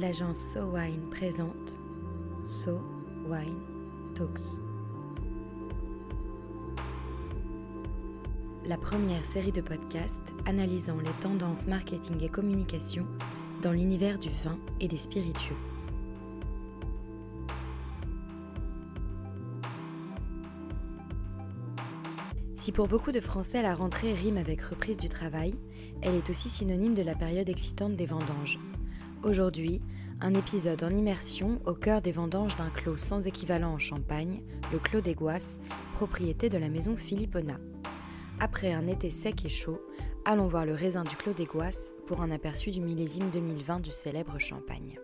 l'agence So Wine présente So Wine Talks. La première série de podcasts analysant les tendances marketing et communication dans l'univers du vin et des spiritueux. Si pour beaucoup de Français la rentrée rime avec reprise du travail, elle est aussi synonyme de la période excitante des vendanges. Aujourd'hui, un épisode en immersion au cœur des vendanges d'un clos sans équivalent en Champagne, le Clos des Goisses, propriété de la maison Filipona. Après un été sec et chaud, allons voir le raisin du Clos des Goisses pour un aperçu du millésime 2020 du célèbre Champagne.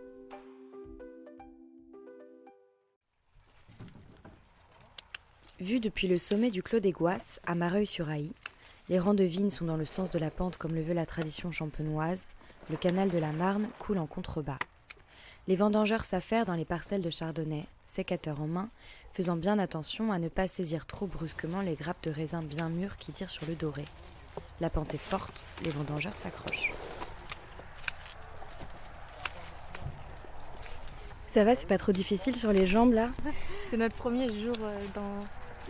Vu depuis le sommet du Clos des Goisses, à Mareuil-sur-Aï, les rangs de vignes sont dans le sens de la pente comme le veut la tradition champenoise, le canal de la Marne coule en contrebas. Les vendangeurs s'affairent dans les parcelles de chardonnay, sécateur en main, faisant bien attention à ne pas saisir trop brusquement les grappes de raisin bien mûres qui tirent sur le doré. La pente est forte, les vendangeurs s'accrochent. Ça va, c'est pas trop difficile sur les jambes là ? C'est notre premier jour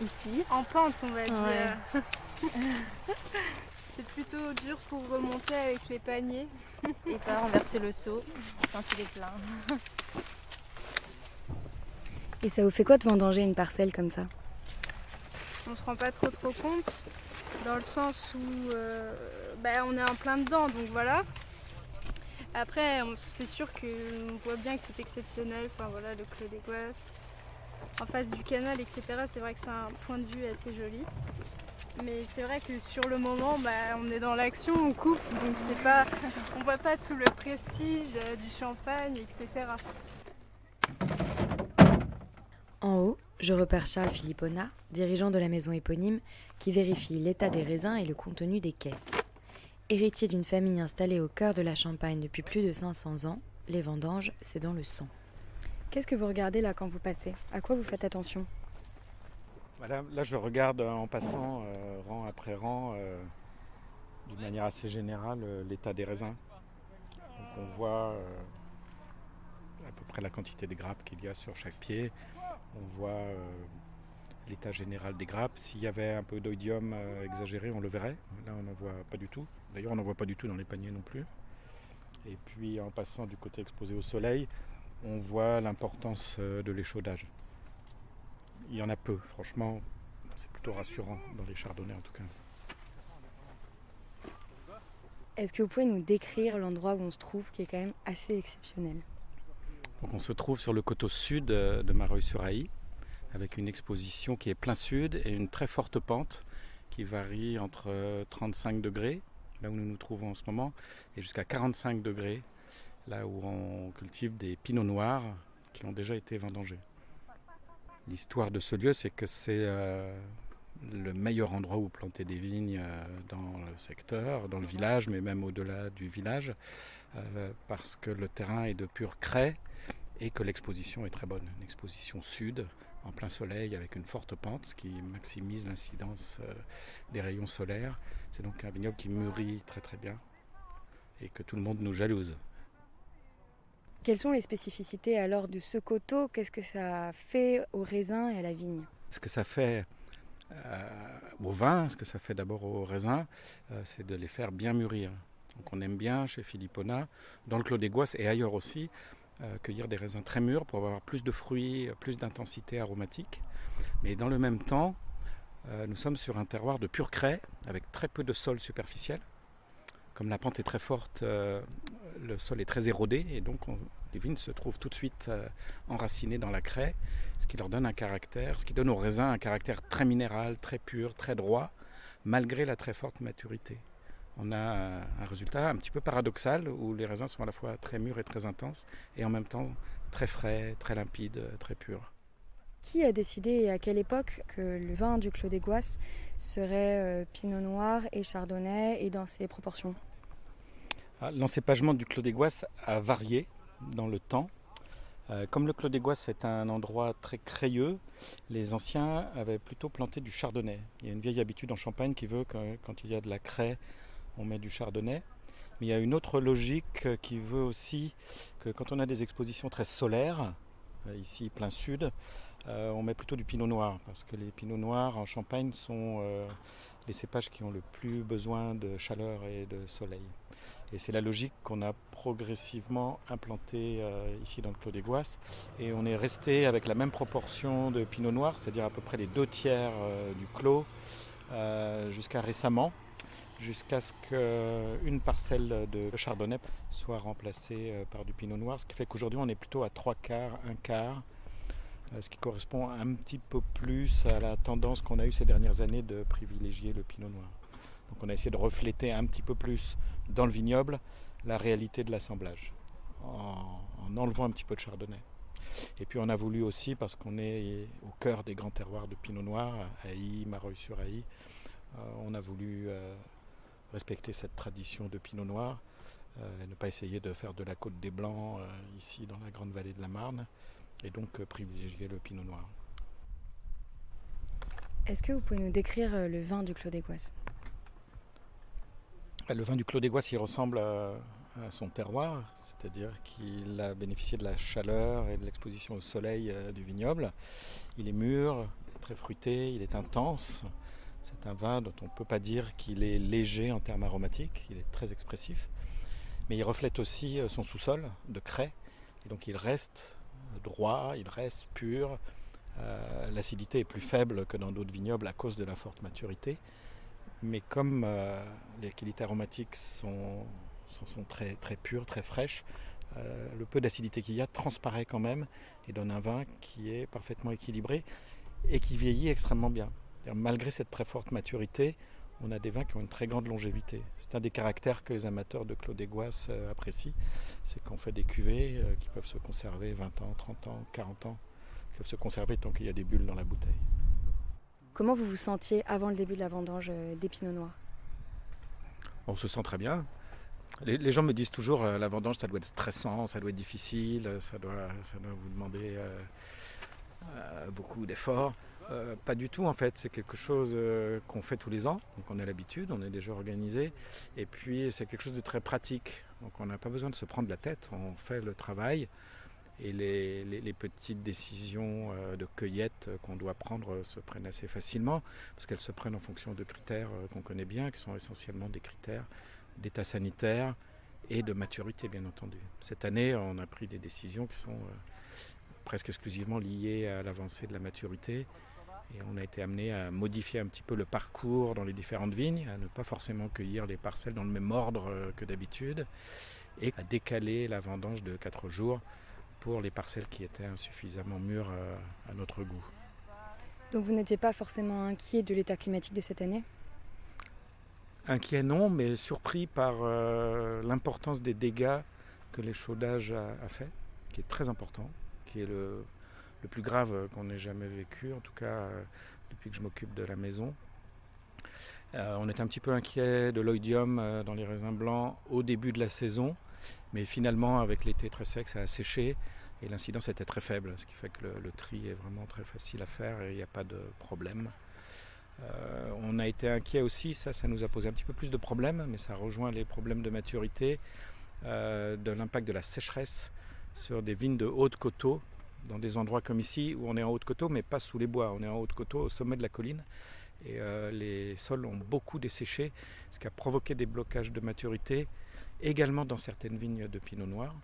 ici. En pente, on va dire. C'est plutôt dur pour remonter avec les paniers et pas renverser le seau quand il est plein. Et ça vous fait quoi de vendanger une parcelle comme ça ? On se rend pas trop compte, dans le sens où on est en plein dedans, donc voilà. Après, c'est sûr qu'on voit bien que c'est exceptionnel, le Clos des Goisses. En face du canal, etc., c'est vrai que c'est un point de vue assez joli. Mais c'est vrai que sur le moment, on est dans l'action, on coupe, donc on voit pas tout le prestige du champagne, etc. En haut, je repère Charles Filipona, dirigeant de la maison éponyme, qui vérifie l'état des raisins et le contenu des caisses. Héritier d'une famille installée au cœur de la Champagne depuis plus de 500 ans, les vendanges, c'est dans le sang. Qu'est-ce que vous regardez là quand vous passez ? À quoi vous faites attention ? Là, je regarde en passant, rang après rang, d'une manière assez générale, l'état des raisins. Donc on voit à peu près la quantité de grappes qu'il y a sur chaque pied. On voit l'état général des grappes. S'il y avait un peu d'oïdium exagéré, on le verrait. Là, on n'en voit pas du tout. D'ailleurs, on n'en voit pas du tout dans les paniers non plus. Et puis, en passant du côté exposé au soleil, on voit l'importance de l'échaudage. Il y en a peu, franchement, c'est plutôt rassurant dans les chardonnays en tout cas. Est-ce que vous pouvez nous décrire l'endroit où on se trouve, qui est quand même assez exceptionnel ? Donc on se trouve sur le coteau sud de Mareuil-sur-Aï, avec une exposition qui est plein sud et une très forte pente qui varie entre 35 degrés, là où nous nous trouvons en ce moment, et jusqu'à 45 degrés, là où on cultive des pinots noirs qui ont déjà été vendangés. L'histoire de ce lieu, c'est que c'est le meilleur endroit où planter des vignes dans le secteur, dans le village, mais même au-delà du village, parce que le terrain est de pur craie et que l'exposition est très bonne. Une exposition sud, en plein soleil, avec une forte pente, ce qui maximise l'incidence des rayons solaires. C'est donc un vignoble qui mûrit très très bien et que tout le monde nous jalouse. Quelles sont les spécificités alors de ce coteau ? Qu'est-ce que ça fait au raisin et à la vigne ? Ce que ça fait au vin, ce que ça fait d'abord au raisin, c'est de les faire bien mûrir. Donc on aime bien chez Filipona, dans le Clos des Goisses et ailleurs aussi, cueillir des raisins très mûrs pour avoir plus de fruits, plus d'intensité aromatique. Mais dans le même temps, nous sommes sur un terroir de pure craie, avec très peu de sol superficiel. Comme la pente est très forte, le sol est très érodé et donc les vignes se trouvent tout de suite enracinées dans la craie, ce qui leur donne ce qui donne au raisin un caractère très minéral, très pur, très droit, malgré la très forte maturité. On a un résultat un petit peu paradoxal où les raisins sont à la fois très mûrs et très intenses et en même temps très frais, très limpides, très purs. Qui a décidé et à quelle époque que le vin du Clos des Goisses serait pinot noir et chardonnay et dans ces proportions ? L'encépagement du Clos des Goisses a varié dans le temps. Comme le Clos des Goisses est un endroit très crayeux, les anciens avaient plutôt planté du chardonnay. Il y a une vieille habitude en Champagne qui veut que quand il y a de la craie, on met du chardonnay. Mais il y a une autre logique qui veut aussi que quand on a des expositions très solaires, ici plein sud, on met plutôt du pinot noir, parce que les pinots noirs en Champagne sont les cépages qui ont le plus besoin de chaleur et de soleil. Et c'est la logique qu'on a progressivement implantée ici dans le Clos des Goisses. Et on est resté avec la même proportion de pinot noir, c'est-à-dire à peu près les 2/3 du clos, jusqu'à récemment, jusqu'à ce qu'une parcelle de chardonnay soit remplacée par du pinot noir, ce qui fait qu'aujourd'hui on est plutôt à 3/4, 1/4, ce qui correspond un petit peu plus à la tendance qu'on a eue ces dernières années de privilégier le pinot noir. Donc on a essayé de refléter un petit peu plus dans le vignoble la réalité de l'assemblage, en enlevant un petit peu de chardonnay. Et puis on a voulu aussi, parce qu'on est au cœur des grands terroirs de pinot noir, à Ailly, Mareuil-sur-Ailly, on a voulu respecter cette tradition de pinot noir, et ne pas essayer de faire de la Côte des Blancs ici dans la grande vallée de la Marne, et donc privilégier le pinot noir. Est-ce que vous pouvez nous décrire le vin du Clos des Goisses ? Le vin du Clos des Goisses, il ressemble à son terroir, c'est-à-dire qu'il a bénéficié de la chaleur et de l'exposition au soleil du vignoble. Il est mûr, très fruité, il est intense. C'est un vin dont on ne peut pas dire qu'il est léger en termes aromatiques, il est très expressif. Mais il reflète aussi son sous-sol de craie, et donc il reste droit, il reste pur. L'acidité est plus faible que dans d'autres vignobles à cause de la forte maturité. Mais comme les qualités aromatiques sont très, très pures, très fraîches, le peu d'acidité qu'il y a transparaît quand même et donne un vin qui est parfaitement équilibré et qui vieillit extrêmement bien. Malgré cette très forte maturité, on a des vins qui ont une très grande longévité. C'est un des caractères que les amateurs de Clos des Goisses apprécient, c'est qu'on fait des cuvées qui peuvent se conserver 20 ans, 30 ans, 40 ans, qui peuvent se conserver tant qu'il y a des bulles dans la bouteille. Comment vous vous sentiez avant le début de la vendange des pinots noirs ? On se sent très bien. Les gens me disent toujours la vendange, ça doit être stressant, ça doit être difficile, ça doit vous demander beaucoup d'efforts. Pas du tout en fait, c'est quelque chose qu'on fait tous les ans, donc on a l'habitude, on est déjà organisé, et puis c'est quelque chose de très pratique, donc on n'a pas besoin de se prendre la tête, on fait le travail. Et les petites décisions de cueillette qu'on doit prendre se prennent assez facilement, parce qu'elles se prennent en fonction de critères qu'on connaît bien, qui sont essentiellement des critères d'état sanitaire et de maturité, bien entendu. Cette année, on a pris des décisions qui sont presque exclusivement liées à l'avancée de la maturité, et on a été amené à modifier un petit peu le parcours dans les différentes vignes, à ne pas forcément cueillir les parcelles dans le même ordre que d'habitude, et à décaler la vendange de 4 jours, pour les parcelles qui étaient insuffisamment mûres à notre goût. Donc vous n'étiez pas forcément inquiet de l'état climatique de cette année ? Inquiet non, mais surpris par l'importance des dégâts que l'échaudage a fait, qui est très important, qui est le plus grave qu'on ait jamais vécu, en tout cas depuis que je m'occupe de la maison. On était un petit peu inquiet de l'oïdium dans les raisins blancs au début de la saison, mais finalement avec l'été très sec ça a séché et l'incidence était très faible, ce qui fait que le tri est vraiment très facile à faire et il n'y a pas de problème. On a été inquiet aussi, ça nous a posé un petit peu plus de problèmes, mais ça rejoint les problèmes de maturité, de l'impact de la sécheresse sur des vignes de haute coteaux, dans des endroits comme ici où on est en haute coteaux mais pas sous les bois, on est en haute coteaux au sommet de la colline. Et les sols ont beaucoup desséché, ce qui a provoqué des blocages de maturité, également dans certaines vignes de pinot noir.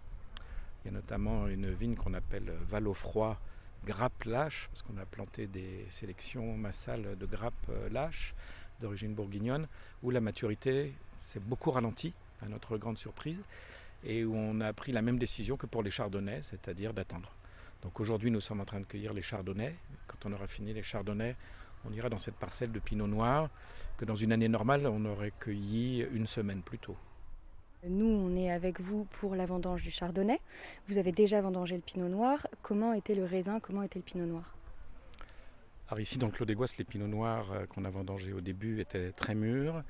Il y a notamment une vigne qu'on appelle Val-au-Froid grappe lâche, parce qu'on a planté des sélections massales de grappes lâches d'origine bourguignonne, où la maturité s'est beaucoup ralentie, à notre grande surprise, et où on a pris la même décision que pour les chardonnays, c'est-à-dire d'attendre. Donc aujourd'hui, nous sommes en train de cueillir les chardonnays. Quand on aura fini les chardonnays, on ira dans cette parcelle de pinot noir que dans une année normale, on aurait cueilli une semaine plus tôt. Nous, on est avec vous pour la vendange du chardonnay. Vous avez déjà vendangé le pinot noir. Comment était le raisin ? Comment était le pinot noir ? Alors ici, dans le Clos des Goisses, les pinots noirs qu'on a vendangés au début étaient très mûrs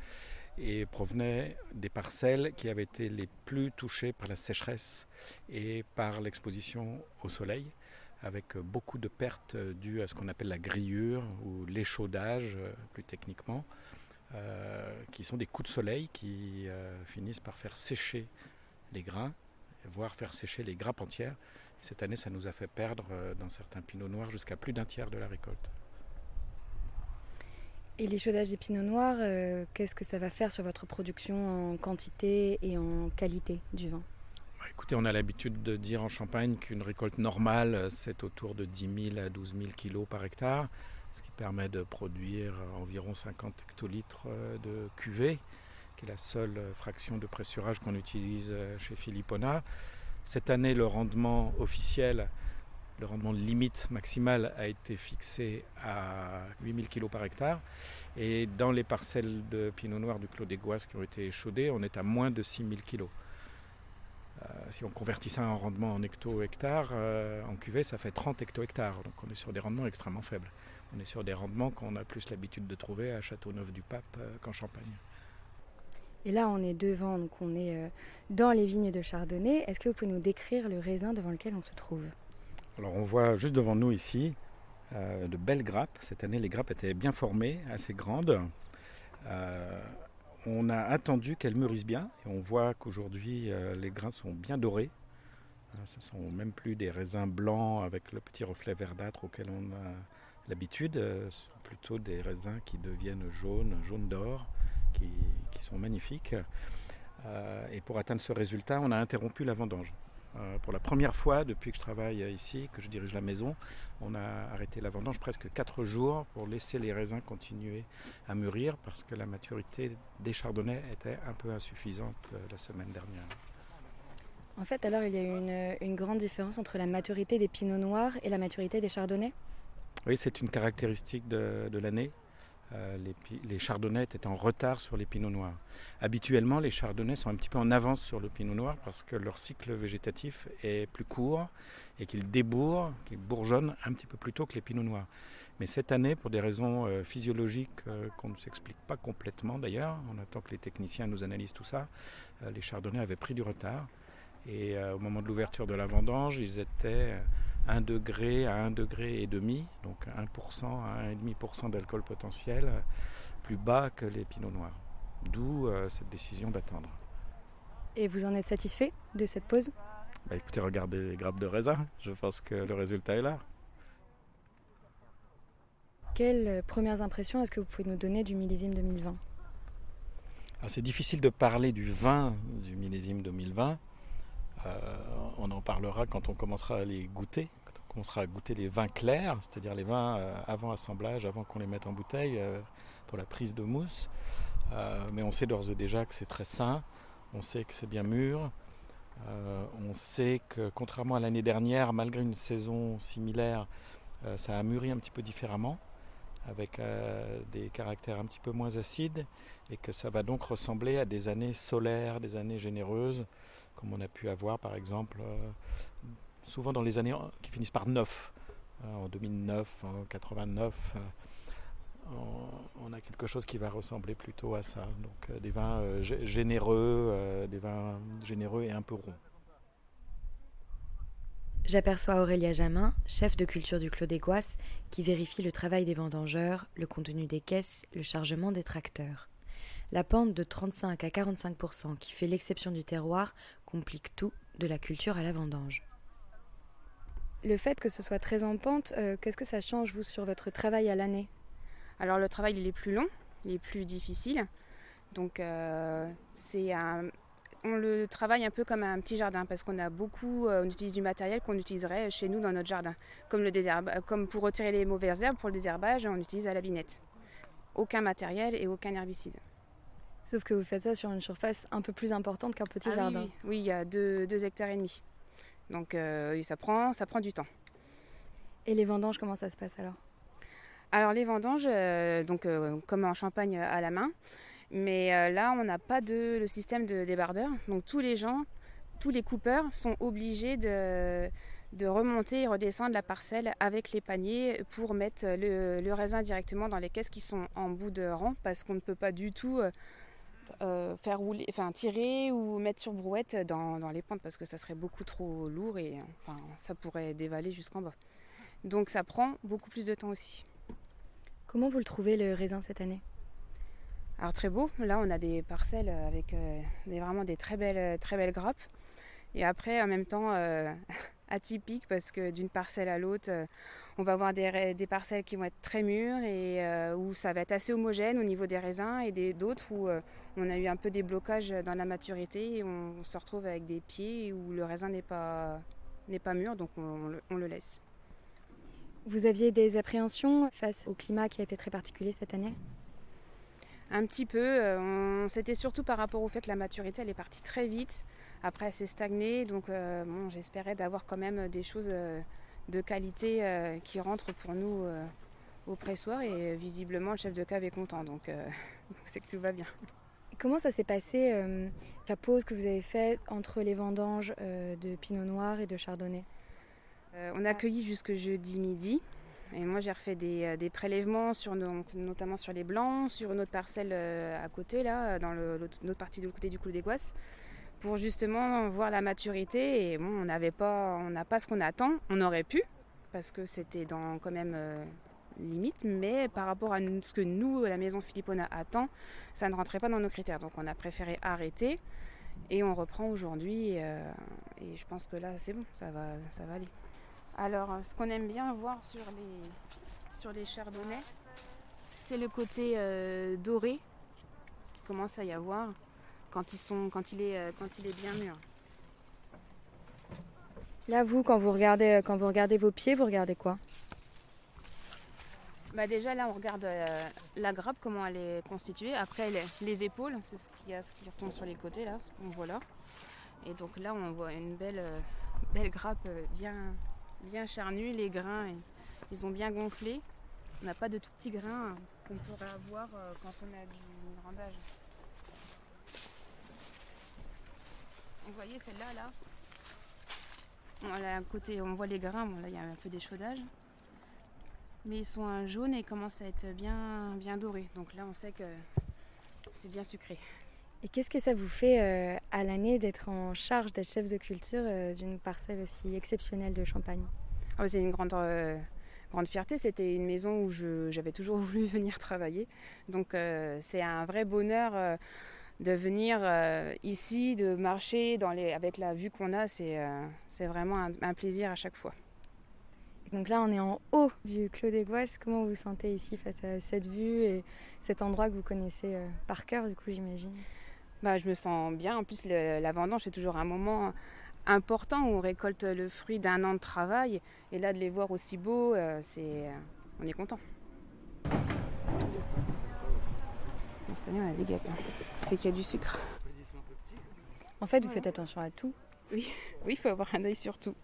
et provenaient des parcelles qui avaient été les plus touchées par la sécheresse et par l'exposition au soleil, avec beaucoup de pertes dues à ce qu'on appelle la grillure ou l'échaudage, plus techniquement. qui sont des coups de soleil qui finissent par faire sécher les grains, voire faire sécher les grappes entières. Cette année, ça nous a fait perdre dans certains pinots noirs jusqu'à plus d'un tiers de la récolte. Et l'échaudage des pinots noirs, qu'est-ce que ça va faire sur votre production en quantité et en qualité du vin ? Écoutez, on a l'habitude de dire en Champagne qu'une récolte normale, c'est autour de 10 000 à 12 000 kilos par hectare, ce qui permet de produire environ 50 hectolitres de cuvée, qui est la seule fraction de pressurage qu'on utilise chez Philippona. Cette année, le rendement officiel, le rendement limite maximal a été fixé à 8 000 kg par hectare. Et dans les parcelles de pinot noir du Clos des Goisses qui ont été échaudées, on est à moins de 6 000 kg. Si on convertit ça en rendement en hecto-hectare, en cuvée, ça fait 30 hecto-hectares. Donc on est sur des rendements extrêmement faibles. On est sur des rendements qu'on a plus l'habitude de trouver à Châteauneuf-du-Pape qu'en Champagne. Et là, on est devant, donc on est dans les vignes de Chardonnay. Est-ce que vous pouvez nous décrire le raisin devant lequel on se trouve ? Alors on voit juste devant nous ici de belles grappes. Cette année, les grappes étaient bien formées, assez grandes. On a attendu qu'elles mûrissent bien et on voit qu'aujourd'hui les grains sont bien dorés. Ce ne sont même plus des raisins blancs avec le petit reflet verdâtre auquel on a l'habitude. Ce sont plutôt des raisins qui deviennent jaunes d'or, qui sont magnifiques. Et pour atteindre ce résultat, on a interrompu la vendange. Pour la première fois depuis que je travaille ici, que je dirige la maison, on a arrêté la vendange presque 4 jours pour laisser les raisins continuer à mûrir parce que la maturité des chardonnays était un peu insuffisante la semaine dernière. En fait, alors, il y a une grande différence entre la maturité des pinots noirs et la maturité des chardonnays ? Oui, c'est une caractéristique de l'année. Les chardonnays étaient en retard sur les pinots noirs. Habituellement, les chardonnays sont un petit peu en avance sur le pinot noir parce que leur cycle végétatif est plus court et qu'ils débourrent, qu'ils bourgeonnent un petit peu plus tôt que les pinots noirs. Mais cette année, pour des raisons physiologiques qu'on ne s'explique pas complètement d'ailleurs, on attend que les techniciens nous analysent tout ça, les chardonnays avaient pris du retard. Et au moment de l'ouverture de la vendange, ils étaient 1 degré à 1,5 degré, donc 1% à 1,5% d'alcool potentiel, plus bas que les pinots noirs. D'où cette décision d'attendre. Et vous en êtes satisfait de cette pause ? Écoutez, regardez les grappes de raisin, je pense que le résultat est là. Quelles premières impressions est-ce que vous pouvez nous donner du millésime 2020 ? Alors, c'est difficile de parler du vin du millésime 2020. On en parlera quand on commencera à les goûter, quand on commencera à goûter les vins clairs, c'est-à-dire les vins avant assemblage, avant qu'on les mette en bouteille pour la prise de mousse. Mais on sait d'ores et déjà que c'est très sain, on sait que c'est bien mûr, on sait que contrairement à l'année dernière, malgré une saison similaire, ça a mûri un petit peu différemment, avec des caractères un petit peu moins acides, et que ça va donc ressembler à des années solaires, des années généreuses, comme on a pu avoir par exemple souvent dans les années qui finissent par 9, en 2009, en 89, on a quelque chose qui va ressembler plutôt à ça. Donc des vins généreux et un peu ronds. J'aperçois Aurélia Jamin, chef de culture du Clos des Goisses, qui vérifie le travail des vendangeurs, le contenu des caisses, le chargement des tracteurs. La pente de 35 à 45% qui fait l'exception du terroir complique tout, de la culture à la vendange. Le fait que ce soit très en pente, qu'est-ce que ça change, vous, sur votre travail à l'année ? Alors le travail, il est plus long, il est plus difficile. Donc on le travaille un peu comme un petit jardin parce qu'on a on utilise du matériel qu'on utiliserait chez nous dans notre jardin. Comme pour retirer les mauvaises herbes, pour le désherbage, on utilise à la binette. Aucun matériel et aucun herbicide. Sauf que vous faites ça sur une surface un peu plus importante qu'un petit jardin. Oui, il y a 2 hectares et demi. Donc ça prend du temps. Et les vendanges, comment ça se passe alors ? Alors les vendanges, comme en Champagne à la main, mais là on n'a pas le système de débardeur. Donc tous les coupeurs sont obligés de remonter et redescendre la parcelle avec les paniers pour mettre le raisin directement dans les caisses qui sont en bout de rang parce qu'on ne peut pas du tout tirer ou mettre sur brouette dans les pentes parce que ça serait beaucoup trop lourd et ça pourrait dévaler jusqu'en bas. Donc ça prend beaucoup plus de temps aussi. Comment vous le trouvez le raisin cette année ? Alors très beau, là on a des parcelles avec vraiment des très belles grappes. Et après en même temps atypique parce que d'une parcelle à l'autre, on va avoir des parcelles qui vont être très mûres et où ça va être assez homogène au niveau des raisins et d'autres où on a eu un peu des blocages dans la maturité et on se retrouve avec des pieds où le raisin n'est pas mûr, donc on le laisse. Vous aviez des appréhensions face au climat qui a été très particulier cette année ? Un petit peu, c'était surtout par rapport au fait que la maturité elle est partie très vite. Après elle s'est stagnée, donc j'espérais d'avoir quand même des choses de qualité qui rentrent pour nous au pressoir et visiblement le chef de cave est content, donc c'est que tout va bien. Comment ça s'est passé la pause que vous avez faite entre les vendanges de Pinot Noir et de Chardonnay ? On a cueilli jusque jeudi midi. Et moi j'ai refait des prélèvements notamment sur les blancs, sur une autre parcelle à côté, là, dans l'autre partie de l'autre côté du Clos des Goisses, pour justement voir la maturité. Et bon, on n'a pas ce qu'on attend, on aurait pu, parce que c'était quand même limite, mais par rapport à ce que nous, la maison Filipona, attend, ça ne rentrait pas dans nos critères. Donc on a préféré arrêter et on reprend aujourd'hui. Et je pense que là c'est bon, ça va aller. Alors, ce qu'on aime bien voir sur les chardonnays, c'est le côté doré qui commence à y avoir quand il est bien mûr. Là, vous, quand vous regardez vos pieds, vous regardez quoi ? Déjà, là, on regarde la grappe, comment elle est constituée. Après, les épaules, c'est ce qui retombe sur les côtés, là, ce qu'on voit là. Et donc là, on voit une belle grappe bien charnue, les grains ils ont bien gonflé. On n'a pas de tout petits grains qu'on pourrait avoir quand on a du grandage. Vous voyez celle-là, là. Bon, là, à côté, on voit les grains, bon, là il y a un peu d'échaudage. Mais ils sont un jaune et ils commencent à être bien dorés. Donc là on sait que c'est bien sucré. Et qu'est-ce que ça vous fait à l'année d'être en charge d'être chef de culture d'une parcelle aussi exceptionnelle de Champagne ? C'est une grande fierté. C'était une maison où j'avais toujours voulu venir travailler. Donc c'est un vrai bonheur de venir ici, de marcher avec la vue qu'on a. C'est vraiment un plaisir à chaque fois. Donc là, on est en haut du Clos des Goisses. Comment vous vous sentez ici face à cette vue et cet endroit que vous connaissez par cœur, du coup, j'imagine ? Je me sens bien. En plus, la vendange, c'est toujours un moment important où on récolte le fruit d'un an de travail. Et là, de les voir aussi beaux, on est content. Cette année, on a des guêpes. C'est qu'il y a du sucre. En fait, vous faites attention à tout. Oui, il faut avoir un œil sur tout.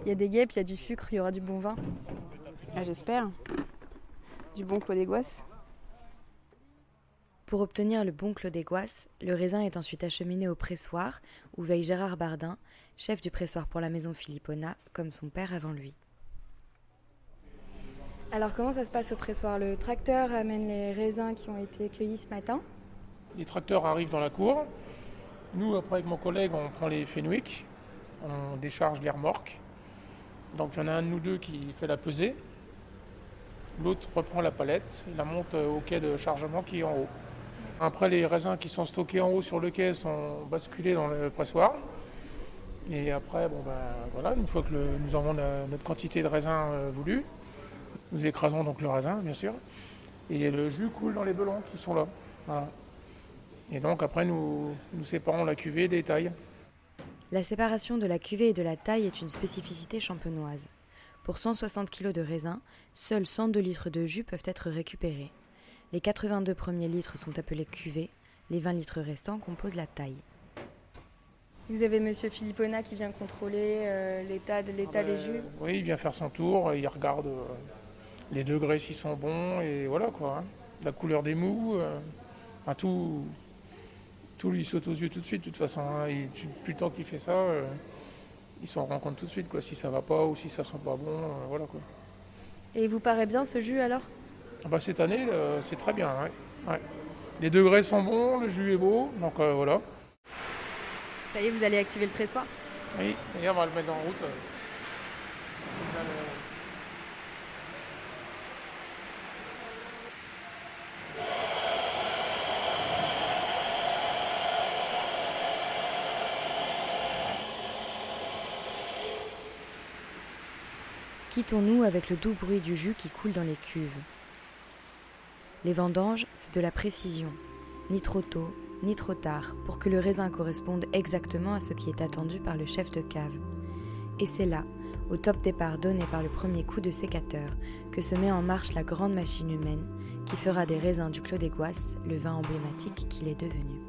Il y a des guêpes, il y a du sucre, il y aura du bon vin. J'espère. Du bon Clos des Goisses. Pour obtenir le bon Clos des Goisses, le raisin est ensuite acheminé au pressoir, où veille Gérard Bardin, chef du pressoir pour la maison Filipona, comme son père avant lui. Alors comment ça se passe au pressoir ? Le tracteur amène les raisins qui ont été cueillis ce matin. Les tracteurs arrivent dans la cour. Nous, après, avec mon collègue, on prend les Fenwick, on décharge les remorques. Donc il y en a un de nous deux qui fait la pesée. L'autre reprend la palette et la monte au quai de chargement qui est en haut. Après, les raisins qui sont stockés en haut sur le quai sont basculés dans le pressoir. Et après, voilà, une fois que nous avons notre quantité de raisin voulue, nous écrasons donc le raisin, bien sûr. Et le jus coule dans les belons qui sont là. Voilà. Et donc après, nous séparons la cuvée des tailles. La séparation de la cuvée et de la taille est une spécificité champenoise. Pour 160 kg de raisin, seuls 102 litres de jus peuvent être récupérés. Les 82 premiers litres sont appelés cuvées, les 20 litres restants composent la taille. Vous avez monsieur Filipona qui vient contrôler l'état des jus ? Oui, il vient faire son tour, il regarde les degrés s'ils sont bons et voilà quoi. La couleur des mous, tout lui saute aux yeux tout de suite de toute façon. Et plus le temps qu'il fait ça, il s'en rend compte tout de suite quoi, si ça va pas ou si ça sent pas bon, voilà quoi. Et il vous paraît bien ce jus alors ? Cette année, c'est très bien. Ouais. Les degrés sont bons, le jus est beau, donc voilà. Ça y est, vous allez activer le pressoir ? Oui, ça y est, on va le mettre en route. Quittons-nous avec le doux bruit du jus qui coule dans les cuves. Les vendanges, c'est de la précision, ni trop tôt, ni trop tard, pour que le raisin corresponde exactement à ce qui est attendu par le chef de cave. Et c'est là, au top départ donné par le premier coup de sécateur, que se met en marche la grande machine humaine qui fera des raisins du Clos des Goisses le vin emblématique qu'il est devenu.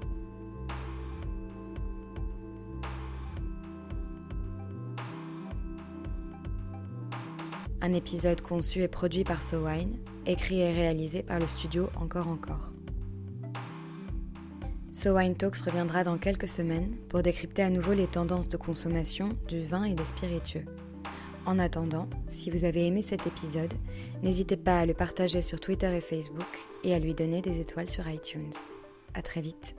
Un épisode conçu et produit par SoWine, écrit et réalisé par le studio Encore. SoWine Talks reviendra dans quelques semaines pour décrypter à nouveau les tendances de consommation du vin et des spiritueux. En attendant, si vous avez aimé cet épisode, n'hésitez pas à le partager sur Twitter et Facebook et à lui donner des étoiles sur iTunes. À très vite.